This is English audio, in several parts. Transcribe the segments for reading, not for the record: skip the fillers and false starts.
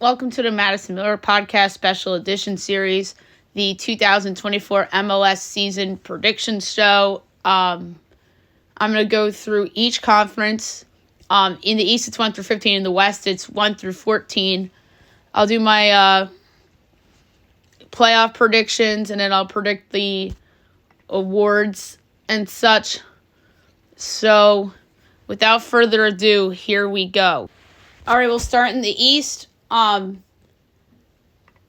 Welcome to the Madison Miller Podcast Special Edition Series, the 2024 MLS Season Prediction Show. I'm going to go through each conference. In the East, it's 1 through 15. In the West, it's 1 through 14. I'll do my playoff predictions, and then I'll predict the awards and such. So, without further ado, here we go. All right, we'll start in the East.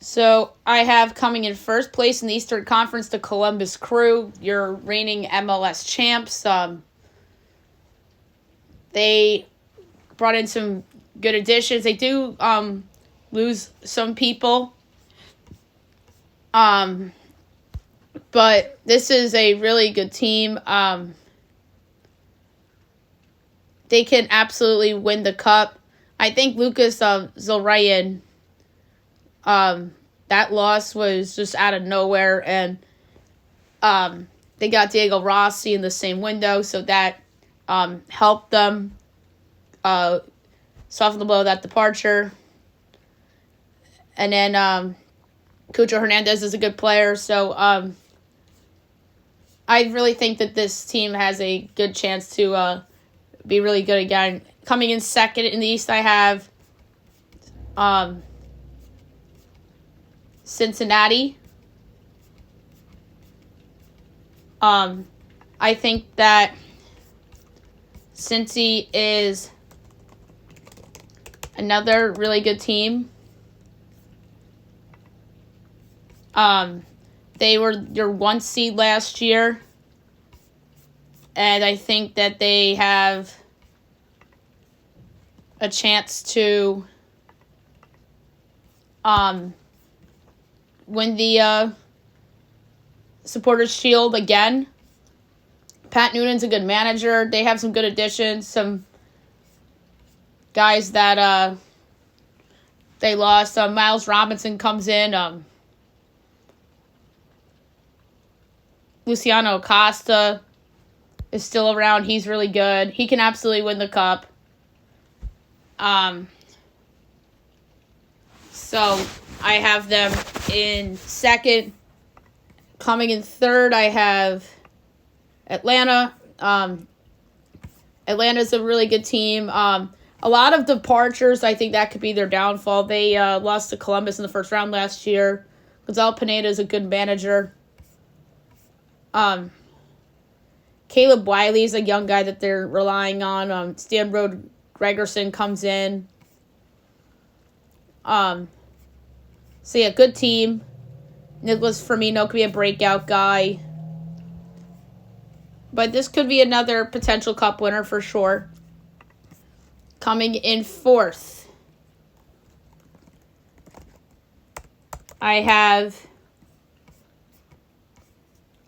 So I have coming in first place in the Eastern Conference the Columbus Crew, your reigning MLS champs. They brought in some good additions. They do lose some people. But this is a really good team. They can absolutely win the cup. I think Lucas Zilrayan, that loss was just out of nowhere, and they got Diego Rossi in the same window, so that helped them soften the blow of that departure. And then Cucho Hernandez is a good player, so I really think that this team has a good chance to be really good again. Coming in second in the East, I have Cincinnati. I think that Cincy is another really good team. They were your 1 seed last year, and I think that they have a chance to win the Supporters' Shield again. Pat Noonan's a good manager. They have some good additions, some guys that they lost. Miles Robinson comes in. Luciano Acosta is still around. He's really good. He can absolutely win the cup. So I have them in second. Coming in third, I have Atlanta. Atlanta's a really good team. A lot of departures, I think that could be their downfall. They lost to Columbus in the first round last year. Gonzalo Pineda is a good manager. Caleb Wiley is a young guy that they're relying on. Stan Rode Gregerson comes in. So yeah, good team. Nicholas Firmino could be a breakout guy. But this could be another potential cup winner for sure. Coming in fourth, I have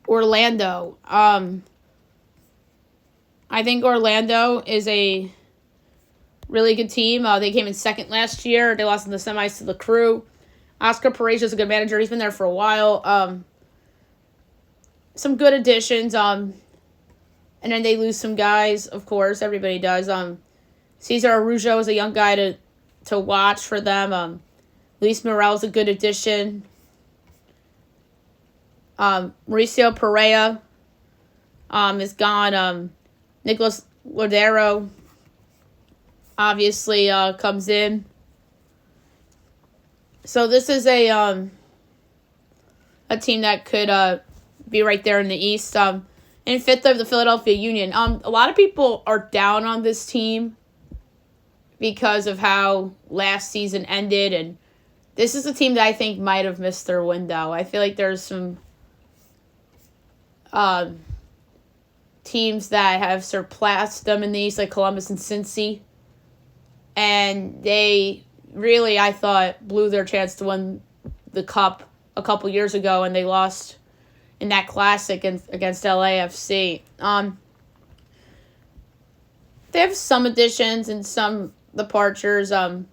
Orlando. I think Orlando is a really good team. They came in second last year. They lost in the semis to the Crew. Oscar Pareja is a good manager. He's been there for a while. Some good additions. And then they lose some guys, of course. Everybody does. Cesar Araujo is a young guy to watch for them. Luis Morel is a good addition. Mauricio Pereira is gone. Nicholas Lodero obviously comes in. So this is a team that could be right there in the East. In fifth, I have the Philadelphia Union. A lot of people are down on this team because of how last season ended, and this is a team that I think might have missed their window. I feel like there's some teams that have surpassed them in the East, like Columbus and Cincy, and they really, I thought, blew their chance to win the cup a couple years ago, and they lost in that classic against LAFC. They have some additions and some departures, but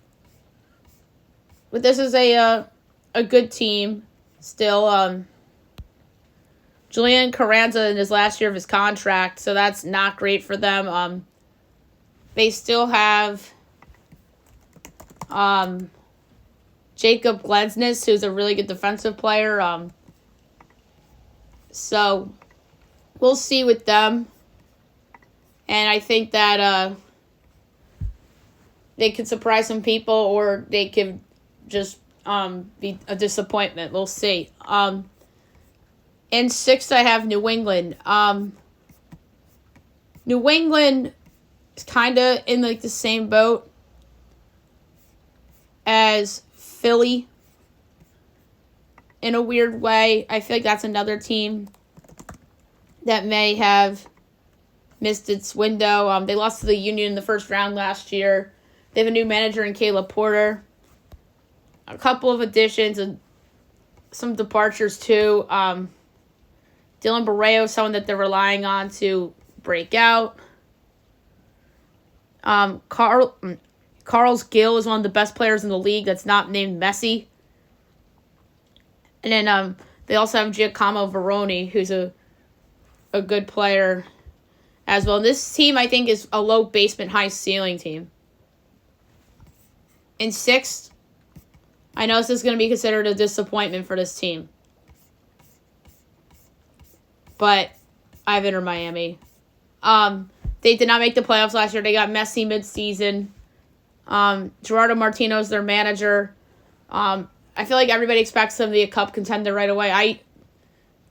this is a good team still. Julian Carranza in his last year of his contract, so that's not great for them. They still have Jacob Glensness, who's a really good defensive player. So we'll see with them. And I think that they could surprise some people, or they could just be a disappointment. We'll see. In 6th, I have New England. New England is kind of in the same boat as Philly in a weird way. I feel like that's another team that may have missed its window. They lost to the Union in the first round last year. They have a new manager in Caleb Porter. A couple of additions and some departures too. Dylan Barreo, someone that they're relying on to break out. Carlos Gill is one of the best players in the league that's not named Messi. And then they also have Giacomo Veroni, who's a good player as well. And this team, I think, is a low basement, high ceiling team. In 6th, I know this is going to be considered a disappointment for this team. But I have Inter Miami. They did not make the playoffs last year. They got Messi mid-season. Gerardo Martino is their manager. I feel like everybody expects them to be a cup contender right away. I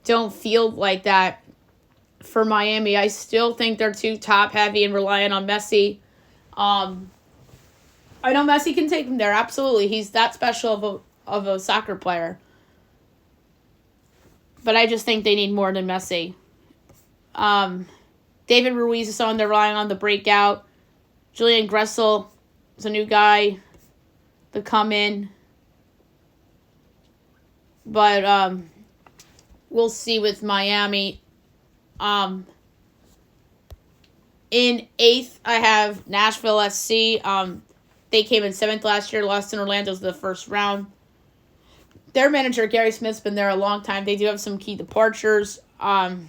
don't feel like that for Miami. I still think they're too top-heavy and reliant on Messi. I know Messi can take them there, absolutely. He's that special of a soccer player. But I just think they need more than Messi. David Ruiz is someone they're relying on the breakout. Julian Gressel is a new guy to come in. But we'll see with Miami. In 8th, I have Nashville SC. They came in 7th last year, lost in Orlando in the first round. Their manager, Gary Smith's been there a long time. They do have some key departures. Tyler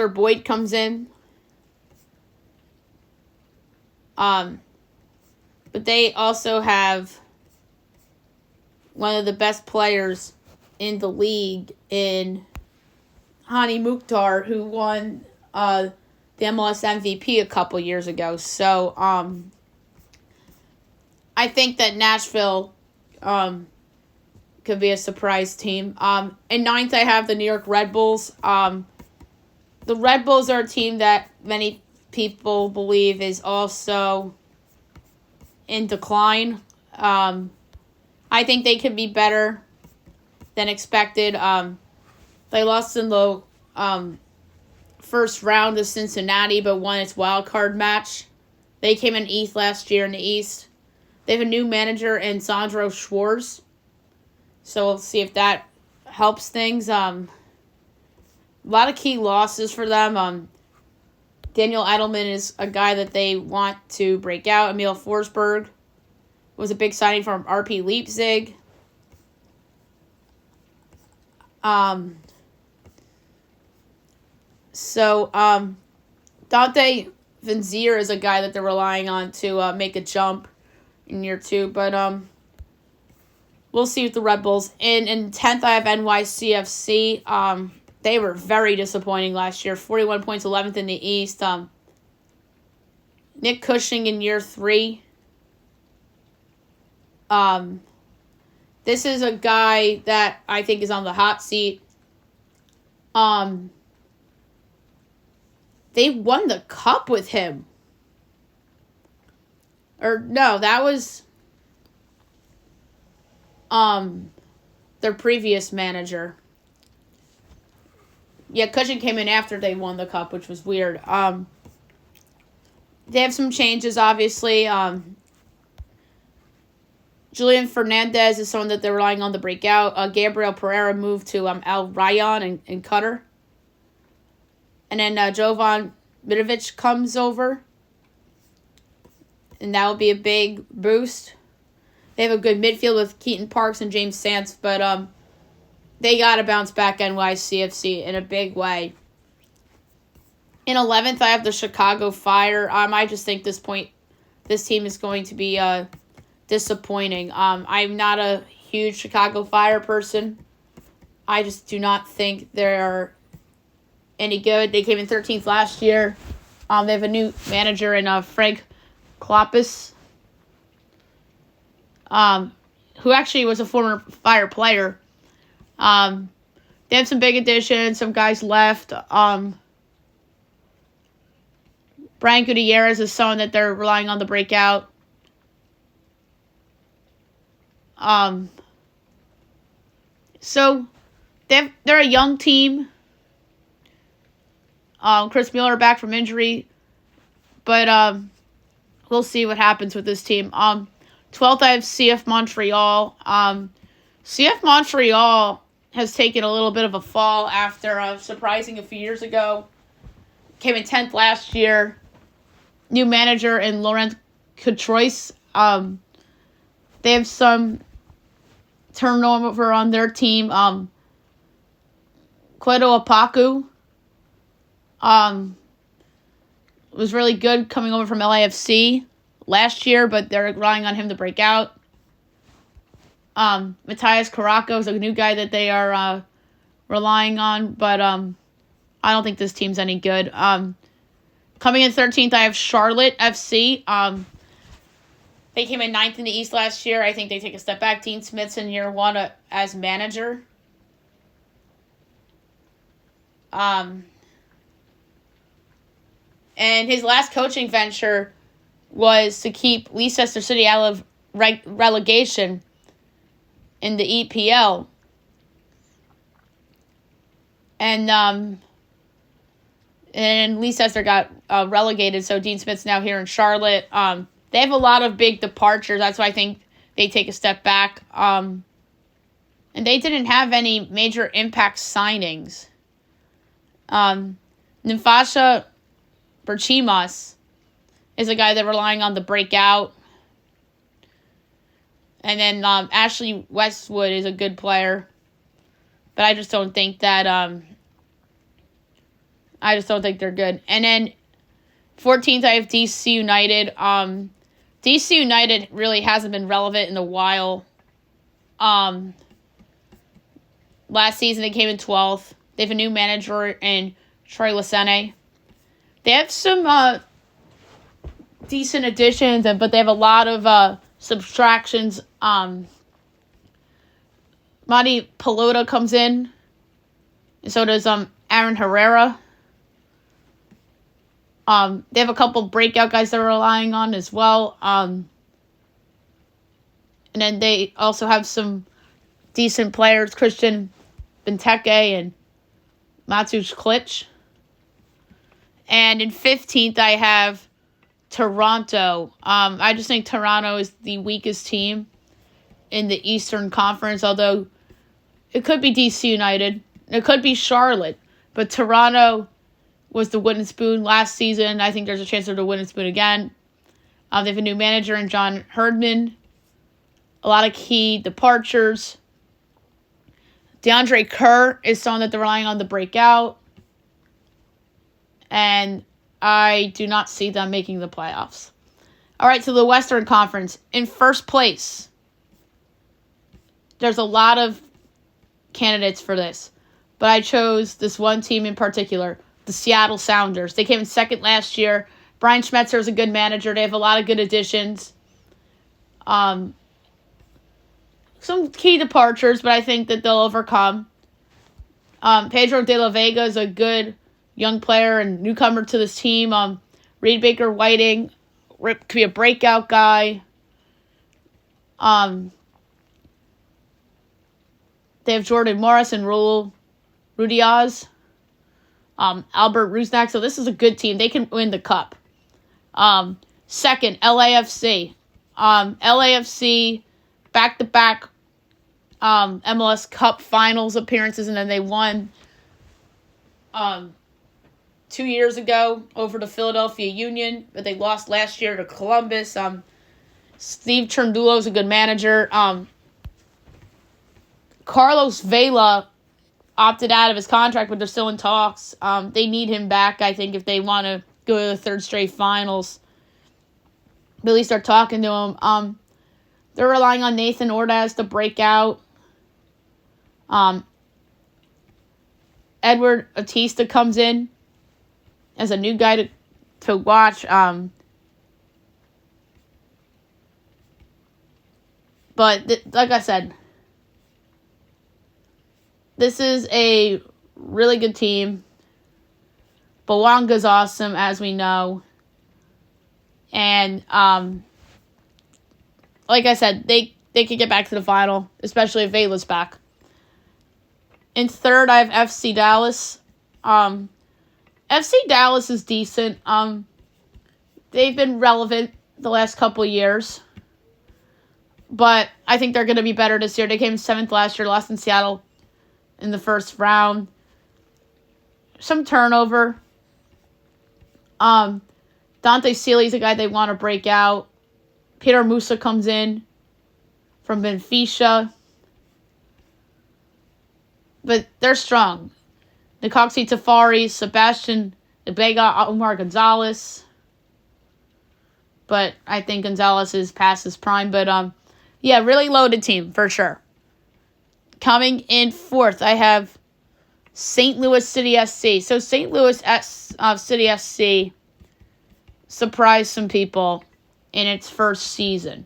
Boyd comes in. But they also have one of the best players in the league in Hani Mukhtar, who won the MLS MVP a couple years ago. So, I think that Nashville could be a surprise team. In 9th, I have the New York Red Bulls. The Red Bulls are a team that many people believe is also in decline. I think they could be better than expected. They lost in the first round to Cincinnati, but won its wild card match. They came in 8th last year in the East. They have a new manager in Sandro Schwarz. So we'll see if that helps things. A lot of key losses for them. Daniel Edelman is a guy that they want to break out. Emil Forsberg was a big signing from RP Leipzig. Dante Vanzier is a guy that they're relying on to make a jump in year 2, but we'll see with the Red Bulls. In 10th, I have NYCFC. They were very disappointing last year. 41 points, 11th in the East. Nick Cushing in year 3. This is a guy that I think is on the hot seat. They won the cup with him. Or no, that was their previous manager. Yeah, Cushing came in after they won the cup, which was weird. They have some changes, obviously. Julian Fernandez is someone that they're relying on to break out. Gabriel Pereira moved to Al Rayyan in Qatar. And then Jovan Mitrovic comes over. And that will be a big boost. They have a good midfield with Keaton Parks and James Sants, but they got to bounce back NYCFC in a big way. In 11th, I have the Chicago Fire. I just think this team is going to be disappointing. I'm not a huge Chicago Fire person. I just do not think they're any good. They came in 13th last year. They have a new manager in Frank Kloppus, who actually was a former Fire player. They have some big additions. Some guys left. Brian Gutierrez is someone that they're relying on the breakout. So they're a young team. Chris Mueller back from injury, but we'll see what happens with this team. 12th, I have CF Montreal. CF Montreal has taken a little bit of a fall after surprising a few years ago. Came in 10th last year. New manager in Laurent Coutreus. They have some turnover on their team. Kwedo Opaku was really good coming over from LAFC last year, but they're relying on him to break out. Matthias Caraco is a new guy that they are relying on, but I don't think this team's any good. Coming in 13th, I have Charlotte FC. They came in 9th in the East last year. I think they take a step back. Dean Smith's in year one as manager. And his last coaching venture was to keep Leicester City out of relegation in the EPL. And Leicester got relegated, so Dean Smith's now here in Charlotte. They have a lot of big departures. That's why I think they take a step back. And they didn't have any major impact signings. Nimfasha Berchimas is a guy they're relying on the breakout. And then Ashley Westwood is a good player. But I just don't think that... I just don't think they're good. And then 14th, I have DC United. DC United really hasn't been relevant in a while. Last season, they came in 12th. They have a new manager in Troy Lasene. They have some decent additions, but they have a lot of subtractions. Monty Pelota comes in. And so does Aaron Herrera. They have a couple breakout guys they're relying on as well. And then they also have some decent players, Christian Benteke and Matsush Klitsch. And in 15th, I have Toronto. I just think Toronto is the weakest team in the Eastern Conference, although it could be DC United. It could be Charlotte. But Toronto was the wooden spoon last season. I think there's a chance they're the wooden spoon again. They have a new manager in John Herdman. A lot of key departures. DeAndre Kerr is someone that they're relying on to break out. And I do not see them making the playoffs. All right, so the Western Conference. In first place, there's a lot of candidates for this. But I chose this one team in particular, the Seattle Sounders. They came in second last year. Brian Schmetzer is a good manager. They have a lot of good additions. Some key departures, but I think that they'll overcome. Pedro de la Vega is a good young player and newcomer to this team. Reed Baker Whiting could be a breakout guy. They have Jordan Morris and Rudiaz. Albert Rusnak. So this is a good team. They can win the cup. Second, LAFC. LAFC back-to-back MLS Cup Finals appearances, and then they won 2 years ago over the Philadelphia Union, but they lost last year to Columbus. Steve Cherundolo is a good manager. Carlos Vela opted out of his contract, but they're still in talks. They need him back, I think, if they want to go to the third straight finals. But at least they're talking to him. They're relying on Nathan Ordaz to break out. Edward Atista comes in as a new guy to watch. But like I said, this is a really good team. Bewanga's awesome, as we know. And like I said, they could get back to the final, especially if Vela's back. In third, I have FC Dallas. FC Dallas is decent. They've been relevant the last couple of years. But I think they're going to be better this year. They came 7th last year, lost in Seattle in the first round. Some turnover. Dante Sealy's a guy they want to break out. Peter Musa comes in from Benfica. But they're strong. Nkosi Tafari, Sebastian Ibega, Omar Gonzalez. But I think Gonzalez is past his prime. But, yeah, really loaded team, for sure. Coming in fourth, I have St. Louis City SC. So St. Louis City SC surprised some people in its first season.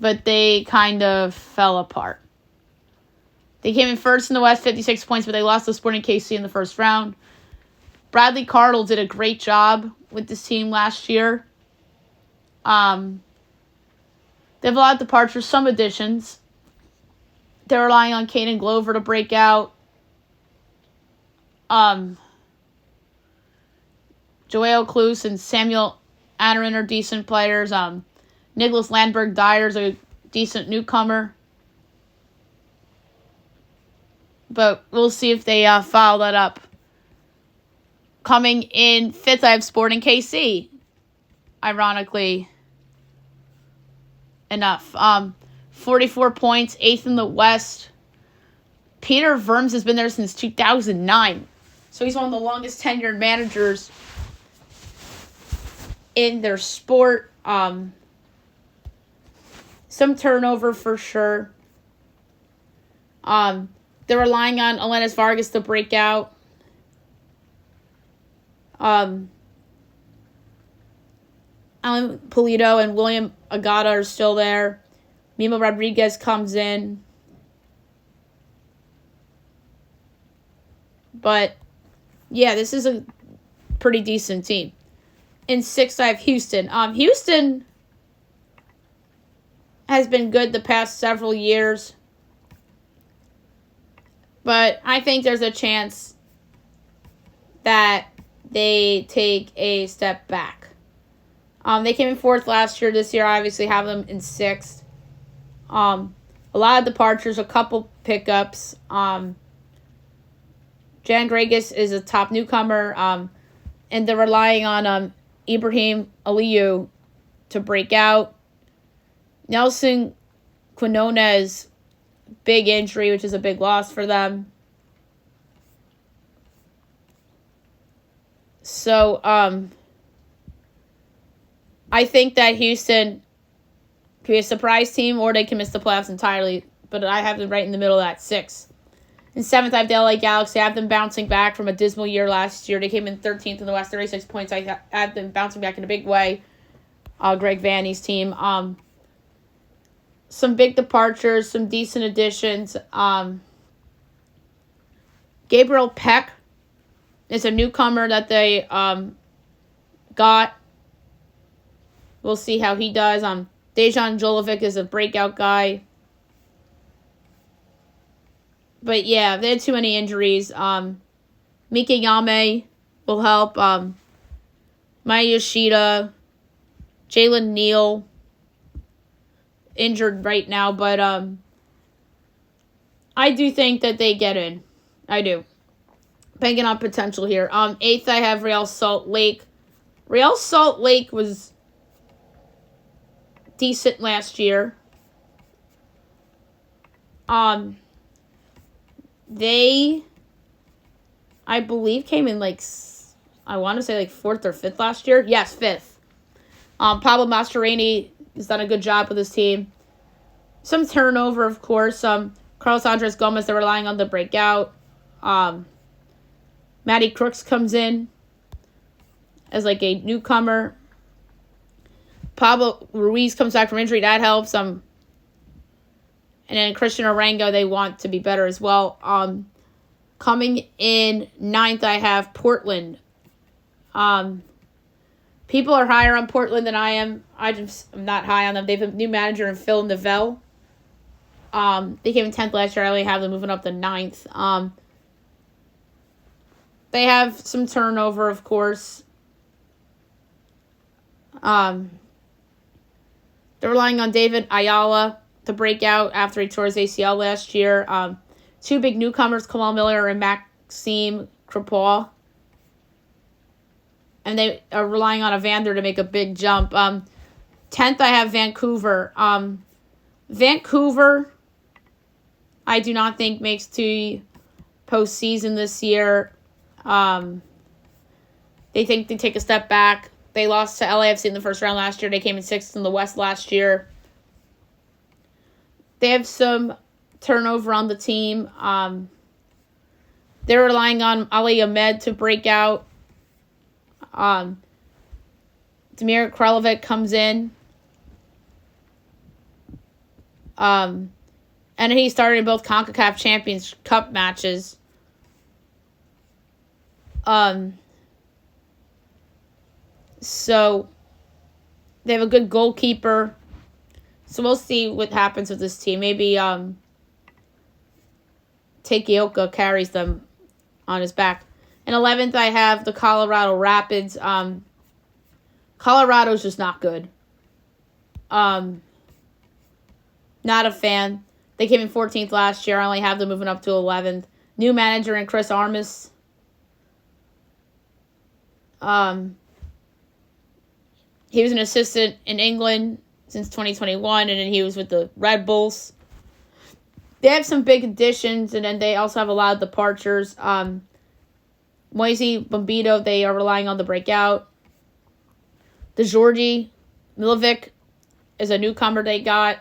But they kind of fell apart. They came in first in the West, 56 points, but they lost to Sporting KC in the first round. Bradley Cardle did a great job with this team last year. They have a lot of departures, some additions. They're relying on Caden Glover to break out. Joel Klus and Samuel Anarin are decent players. Nicholas Landberg-Dyer is a decent newcomer. But we'll see if they follow that up. Coming in fifth, I have Sporting KC. Ironically enough. 44 points, 8th in the West. Peter Vermes has been there since 2009. So he's one of the longest tenured managers in their sport. Some turnover for sure. They're relying on Elenis Vargas to break out. Alan Pulido and William Agata are still there. Mimo Rodriguez comes in. But, yeah, this is a pretty decent team. In sixth, I have Houston. Houston has been good the past several years. But I think there's a chance that they take a step back. They came in fourth last year. This year, I obviously have them in sixth. A lot of departures, a couple pickups. Jan Gregus is a top newcomer. And they're relying on Ibrahim Aliyu to break out. Nelson Quinones, big injury, which is a big loss for them. So, I think that Houston could be a surprise team, or they can miss the playoffs entirely. But I have them right in the middle of that, sixth. In seventh, I have the LA Galaxy. I have them bouncing back from a dismal year last year. They came in 13th in the West, 36 points. I have them bouncing back in a big way. Greg Vanney's team. Some big departures, some decent additions. Gabriel Peck is a newcomer that they got. We'll see how he does. Dejan Jolovic is a breakout guy. But yeah, they had too many injuries. Mika Yame will help. Maya Yoshida. Jalen Neal. Injured right now, but I do think that they get in. I do. Banking on potential here. Eighth, I have Real Salt Lake. Real Salt Lake was decent last year. They, I believe, came in I want to say fourth or fifth last year. Yes, fifth. Pablo Mastroeni has done a good job with his team. Some turnover, of course. Carlos Andres Gomez, they're relying on the breakout. Matty Crooks comes in as like a newcomer. Pablo Ruiz comes back from injury. That helps. And then Christian Arango, they want to be better as well. Coming in ninth, I have Portland. People are higher on Portland than I am. I'm not high on them. They have a new manager in Phil Neville. They came in 10th last year. I only have them moving up to 9th. They have some turnover, of course. They're relying on David Ayala to break out after he tore his ACL last year. Two big newcomers, Kamal Miller and Maxime Crepeau. And they are relying on Evander to make a big jump. 10th, I have Vancouver. Vancouver, I do not think makes to postseason this year. They think they take a step back. They lost to LAFC in the first round last year. They came in 6th in the West last year. They have some turnover on the team. They're relying on Ali Ahmed to break out. Damir Kralovic comes in. And he started in both CONCACAF Champions Cup matches. So they have a good goalkeeper. So we'll see what happens with this team. Maybe Takeoka carries them on his back. And 11th, I have the Colorado Rapids. Colorado's just not good. Not a fan. They came in 14th last year. I only have them moving up to 11th. New manager in Chris Armas. He was an assistant in England since 2021, and then he was with the Red Bulls. They have some big additions, and then they also have a lot of departures. Moise Bombito, they are relying on the breakout. The Georgi Milovic is a newcomer they got.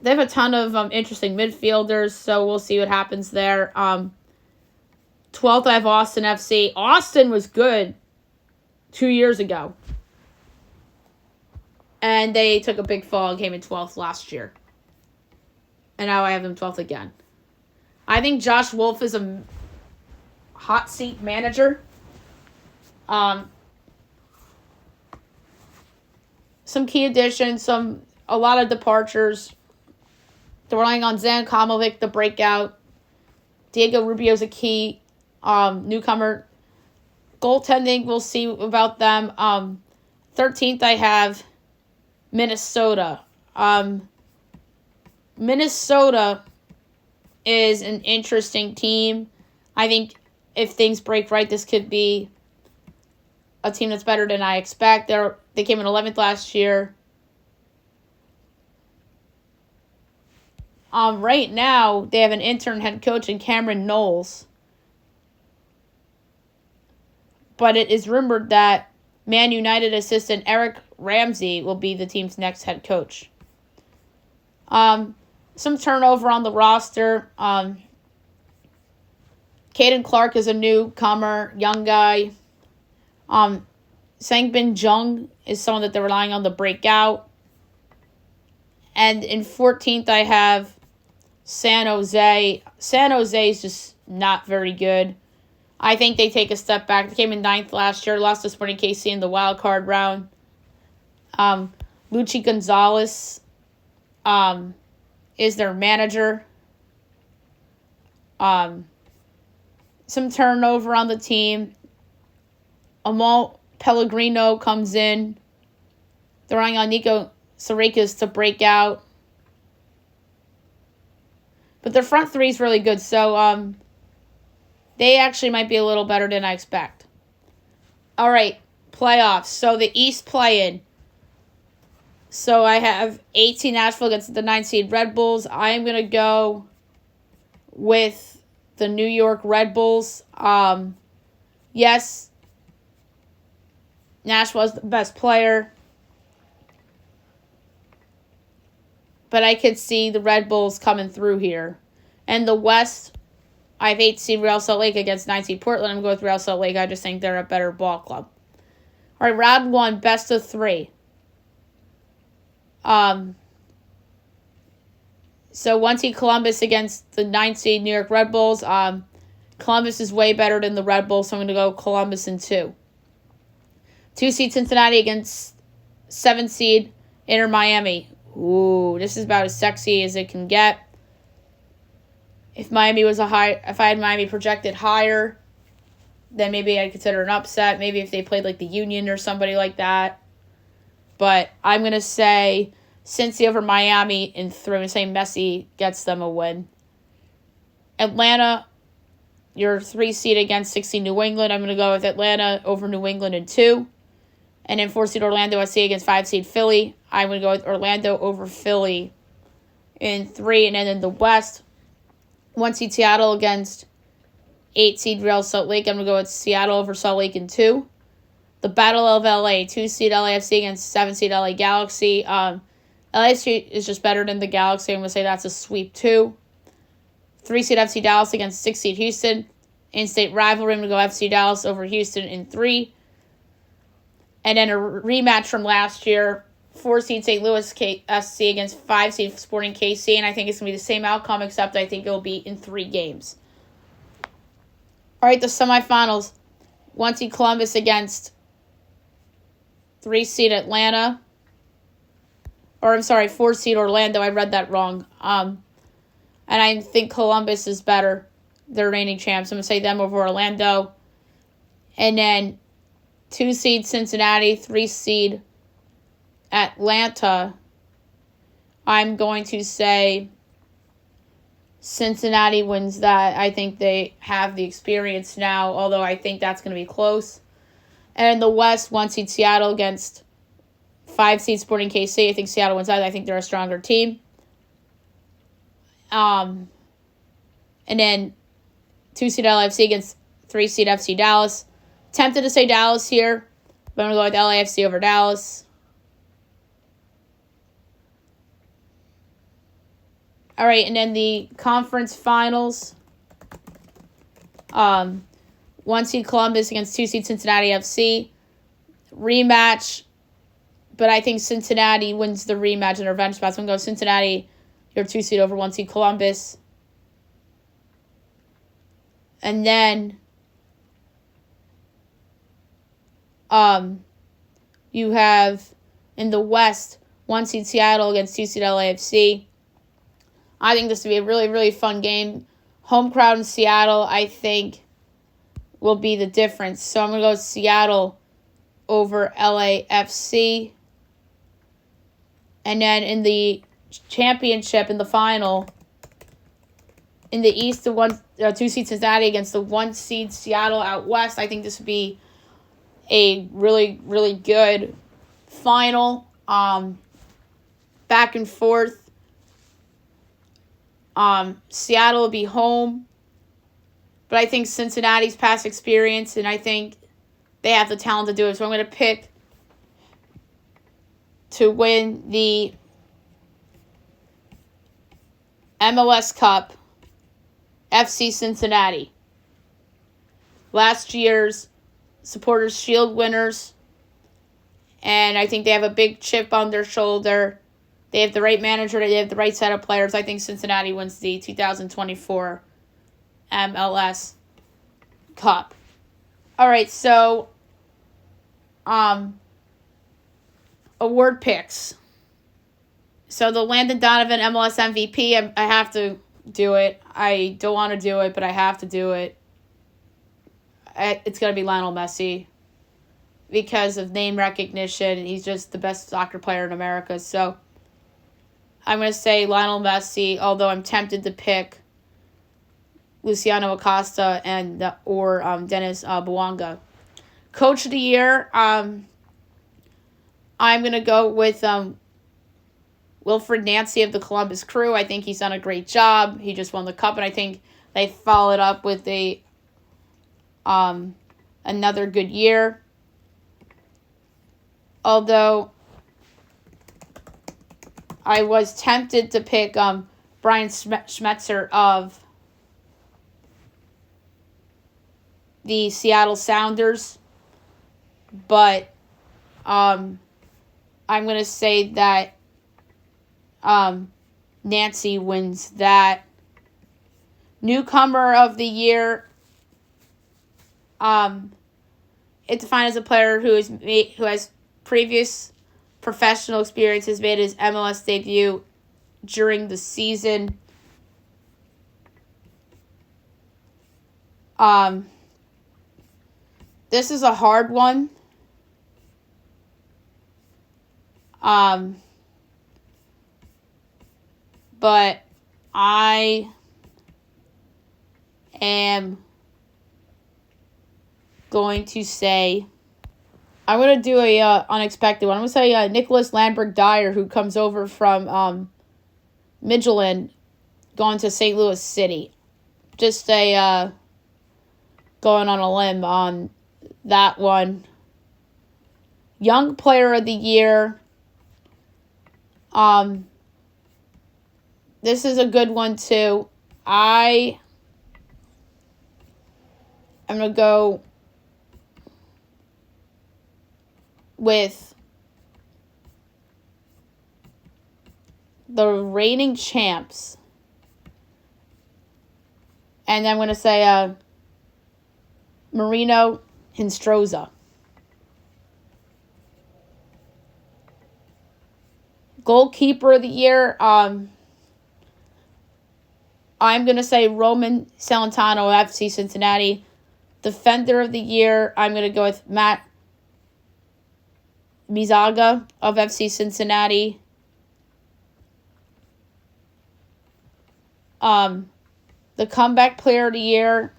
They have a ton of interesting midfielders, so we'll see what happens there. 12th, I have Austin FC. Austin was good 2 years ago. And they took a big fall and came in 12th last year. And now I have them 12th again. I think Josh Wolf is a hot seat manager. Some key additions, a lot of departures. They're relying on Zan Kamovic, the breakout. Diego Rubio's a key newcomer. Goaltending, we'll see about them. 13th, I have Minnesota. Minnesota is an interesting team. I think if things break right, this could be a team that's better than I expect. They came in 11th last year. Right now, they have an intern head coach in Cameron Knowles. But it is rumored that Man United assistant Eric Ramsey will be the team's next head coach. Some turnover on the roster. Caden Clark is a newcomer, young guy. Sangbin Jung is someone that they're relying on the breakout. And in 14th, I have San Jose. San Jose is just not very good. I think they take a step back. They came in 9th last year, lost to Sporting KC in the wild card round. Luchi Gonzalez is their manager. Some turnover on the team. Amal Pellegrino comes in. They're relying on Nico Sarakas to break out. But their front three is really good, so they actually might be a little better than I expect. All right, playoffs. So the East play-in. So I have 18 Nashville against the 9 seed Red Bulls. I am going to go with the New York Red Bulls. Yes, Nashville is the best player. but I could see the Red Bulls coming through here. And the West, I have 8 seed Real Salt Lake against 9 seed Portland. I'm going with Real Salt Lake. I just think they're a better ball club. All right, round 1, best of 3. So 1 seed Columbus against the 9 seed New York Red Bulls. Columbus is way better than the Red Bulls, so I'm going to go Columbus in 2. 2 seed Cincinnati against 7 seed Inter Miami. Ooh, this is about as sexy as it can get. If I had Miami projected higher, then maybe I'd consider an upset. Maybe if they played like the Union or somebody like that. But I'm going to say Cincy over Miami in 3. I'm going to say Messi gets them a win. Atlanta, your 3 seed against 6 seed New England. I'm going to go with Atlanta over New England in 2. And then 4 seed Orlando SC against 5 seed Philly. I'm going to go with Orlando over Philly in 3. And then in the West, 1 seed Seattle against 8 seed Real Salt Lake. I'm going to go with Seattle over Salt Lake in 2. The Battle of LA, 2 seed LAFC against 7 seed LA Galaxy. LAFC is just better than the Galaxy. I'm going to say that's a sweep 2. 3 seed FC Dallas against 6 seed Houston. In-state rivalry, I'm going to go FC Dallas over Houston in 3. And then a rematch from last year, 4 seed St. Louis SC against 5 seed Sporting KC. And I think it's going to be the same outcome, except I think it'll be in 3 games. All right, the semifinals. 1 seed Columbus against 3 seed Atlanta. Or I'm sorry, 4 seed Orlando. I read that wrong. And I think Columbus is better. They're reigning champs. I'm going to say them over Orlando. And then 2 seed Cincinnati, 3 seed Atlanta. I'm going to say Cincinnati wins that. I think they have the experience now, although I think that's going to be close. And in the West, 1 seed Seattle against 5 seed Sporting KC. I think Seattle wins that. I think they're a stronger team. And then 2 seed LAFC against 3 seed FC Dallas. Tempted to say Dallas here, but I'm going to go with LAFC over Dallas. All right, and then the conference finals. 1 seed Columbus against 2 seed Cincinnati FC. Rematch, but I think Cincinnati wins the rematch in revenge spots. I'm going to go Cincinnati, your 2 seed over 1 seed Columbus. And then you have in the West 1 seed Seattle against 2 seed LAFC. I think this will be a really, really fun game. Home crowd in Seattle, I think, will be the difference. So I'm going to go with Seattle over LAFC. And then in the championship, in the final, in the East, the 2 seed Cincinnati against the 1 seed Seattle out West. I think this would be a really, really good final. Back and forth. Seattle will be home. But I think Cincinnati's past experience, and I think they have the talent to do it. So I'm going to pick to win the MLS Cup, FC Cincinnati. Last year's Supporters Shield winners. And I think they have a big chip on their shoulder. They have the right manager. They have the right set of players. I think Cincinnati wins the 2024 MLS Cup. All right, so award picks. So the Landon Donovan MLS MVP, I have to do it. I don't want to do it, but I have to do it. It's going to be Lionel Messi because of name recognition. He's just the best soccer player in America. So I'm going to say Lionel Messi, although I'm tempted to pick Luciano Acosta or Dennis Bouanga. Coach of the Year, I'm going to go with Wilfred Nancy of the Columbus Crew. I think he's done a great job. He just won the cup, and I think they followed up with another good year. Although I was tempted to pick Brian Schmetzer of the Seattle Sounders, but I'm going to say that Nancy wins that. Newcomer of the year, it's defined as a player who has previous professional experience, has made his MLS debut during the season. This is a hard one. But I am going to say, I'm going to do a unexpected one. I'm going to say Nicholas Landberg-Dyer, who comes over from Midtjylland, going to St. Louis City. Just going on a limb on that one. Young Player of the Year. This is a good one too. I'm going to go with the reigning champs. And I'm going to say Marino Hinstroza. Goalkeeper of the year, I'm going to say Roman Celentano of FC Cincinnati. Defender of the year, I'm going to go with Matt Mizaga of FC Cincinnati. The comeback player of the year,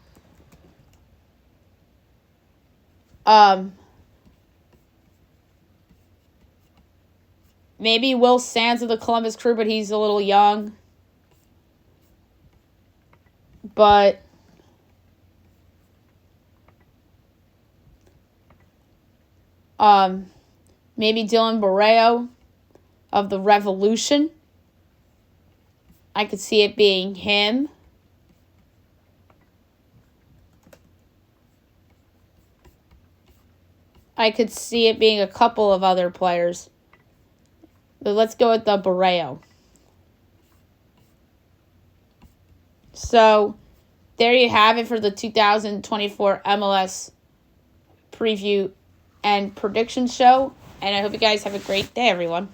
maybe Will Sands of the Columbus Crew, but he's a little young. But maybe Dylan Borreo of the Revolution. I could see it being him. I could see it being a couple of other players. But let's go with the Borreo. So, there you have it for the 2024 MLS preview and prediction show. And I hope you guys have a great day, everyone.